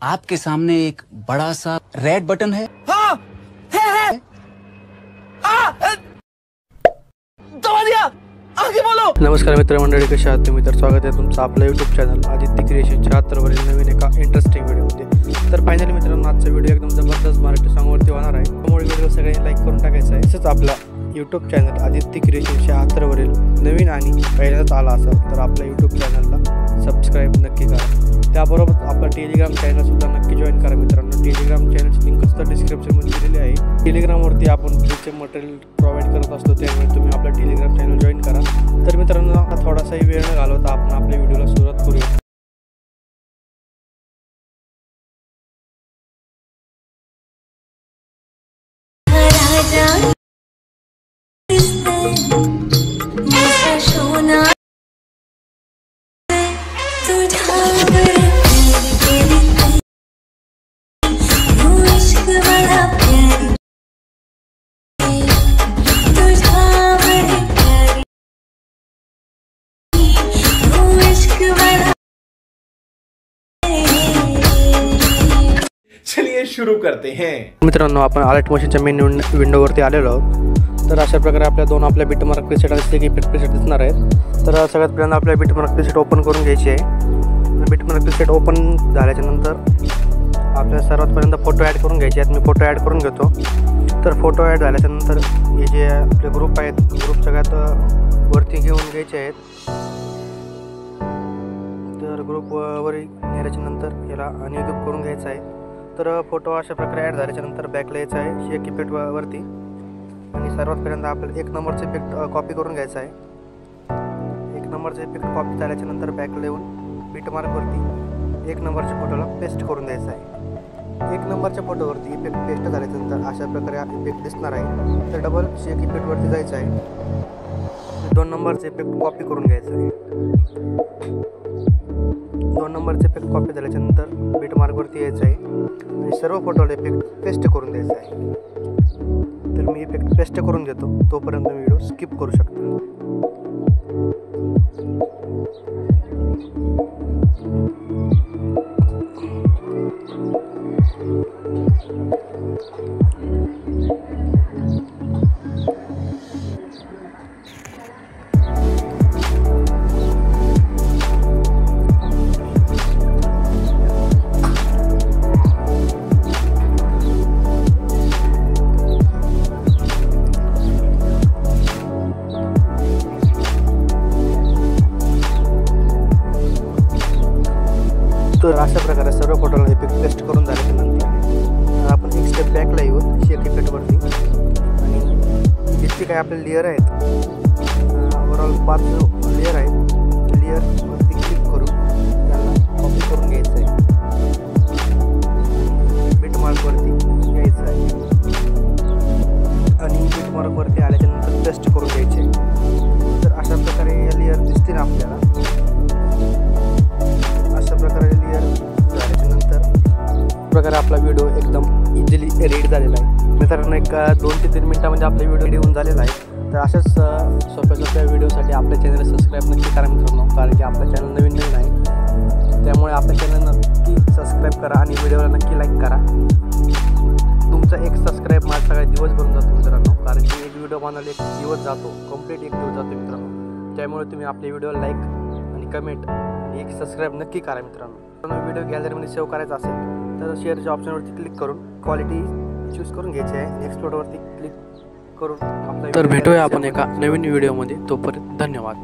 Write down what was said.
आपके सामने एक बड़ा सा रेड बटन है। हाँ, है। दबा दिया, आगे बोलो। नमस्कार मित्रमंडळी, कशा आहात तुम्ही? तर स्वागत आहे तुमचं आपलं यूट्यूब चॅनल आदित्य क्रिएशन 76 वरील नवीन एका इंटरेस्टिंग व्हिडिओमध्ये। तर फायनली मित्रांनो, आजचा व्हिडिओ एकदम जबरदस्त मराठी सॉन्गवरती होणार आहे, त्यामुळे व्हिडिओ सगळ्यांनी लाईक करून टाकायचा आहे। तसंच आपला यूट्यूब चॅनल आदित्य क्रिएशन 76 वरील नवीन आणि पहिल्यांदाच आला असेल तर आपल्या यूट्यूब चॅनलला सबस्क्राईब नक्की करा। त्याबरोबर आपला टेलिग्राम चॅनल सुद्धा नक्की जॉईन करा मित्रांनो। टेलिग्राम चॅनलची लिंक सुद्धा डिस्क्रिप्शनमध्ये दिलेली आहे। टेलिग्रामवरती आपण फ्रीचे मटेरियल प्रोव्हाइड करत असतो, त्यामुळे तुम्ही आपला टेलिग्राम चॅनल जॉईन करा। तर मित्रांनो, थोडासाही वेळ न घालवता आपण आपल्या व्हिडिओला सुरुवात करूया। चलिए शुरू करते हैं। मित्रांनो, आपण अलर्ट मोशनच्या मेन विंडोवरती आलेलो आहोत। तर अशा प्रकारे आपल्या बिटमार्क प्रीसेट आणि स्टिकी प्रीसेट दिसणार आहेत। तर सगळ्यात पहिल्यांदा आपल्या बिटमार्क प्रीसेट ओपन करून घ्यायची आहे। बिटमार्क प्रीसेट ओपन झाल्याच्या नंतर आपल्याला सर्वात पहिल्यांदा फोटो ॲड करून घ्यायचे आहेत। मी फोटो ॲड करून घेतो। तर फोटो ॲड झाल्याच्या नंतर हे जे आपले ग्रुप आहेत, ग्रुप सगळ्यात वरती घेऊन घ्यायचे आहेत। तर ग्रुपवर नेल्याच्या नंतर याला अनग्रुप करून घ्यायचं आहे। तर फोटो अशा प्रकारे ॲड झाल्याच्या नंतर बॅकला यायचं आहे शेक इफेक्ट वरती, आणि सर्वात पहिल्यांदा आपल्याला एक नंबरचं इफेक्ट कॉपी करून घ्यायचं आहे। एक नंबरचं इफेक्ट कॉपी झाल्याच्या नंतर बॅकला येऊन बीटमार्कवरती एक नंबरच्या फोटोला पेस्ट करून द्यायचं आहे। एक नंबरच्या फोटोवरती इफेक्ट पेस्ट झाल्याच्या नंतर अशा प्रकारे इफेक्ट दिसणार आहे। तर डबल शेक इफेक्टवरती जायचं आहे। 2 नंबरचं इफेक्ट कॉपी करून घ्यायचं आहे। 2 नंबरचे इफेक्ट कॉपी झाल्याच्या नंतर बीटमार्कवरती यायचं आहे आणि सर्व फोटोला इफेक्ट पेस्ट करून द्यायचा आहे। तर मी इफेक्ट पेस्ट करून देतो, तोपर्यंत व्हिडिओ स्किप करू शकता। तर अशा प्रकारे सर्व फोटोला इफेक्ट पेस्ट करून झाल्याच्या नंतर आपण एक स्टेप बॅकला येऊ शेक इफेक्टवरती, आणि जितके काही आपले लेअर आहेत, ओव्हरऑल 5 लेअर आहेत, लेअरवरती क्लिक करून त्याला कॉपी करून घ्यायचं आहे। बीटमार्कवरती यायचं आहे आणि बीटमार्कवरती आल्याच्या नंतर पेस्ट करून घ्यायचे। तर अशा प्रकारे या लेअर दिसतील आपल्याला। अशा प्रकारे लेअर झाल्याच्या नंतर प्रकारे आपला व्हिडिओ एकदम इझिली रेडी झालेला आहे। मित्रांनो, एक 2 ते 3 मिनिटांमध्ये आपला व्हिडिओ रेडी होऊन झालेला आहे। तर अशाच सोप्या व्हिडिओसाठी आपल्या चॅनलला सबस्क्राईब नक्की करा मित्रांनो, कारण की आपलं चॅनल नवीन आहे, त्यामुळे आपल्या चॅनल नक्की सबस्क्राईब करा आणि व्हिडिओला नक्की लाईक करा। तुमचा एक सबस्क्राईब माझा सगळा दिवस बनून जातो मित्रांनो, कारण की एक व्हिडिओ बनवायला एक दिवस जातो, कंप्लीट एक दिवस जातो मित्रांनो। त्यामुळे तुम्ही आपल्या व्हिडिओला लाईक आणि कमेंट एक सबस्क्राईब नक्की करा मित्रांनो। व्हिडिओ गॅलरीमध्ये सेव्ह करायचा असेल तर शेअरच्या ऑप्शनवरती क्लिक करून क्वालिटी चूज करून घ्यायची आहे। एक्सपोर्टवरती क्लिक करून आपला। तर भेटूया आपण एका नवीन व्हिडिओमध्ये, तोपर्यंत धन्यवाद।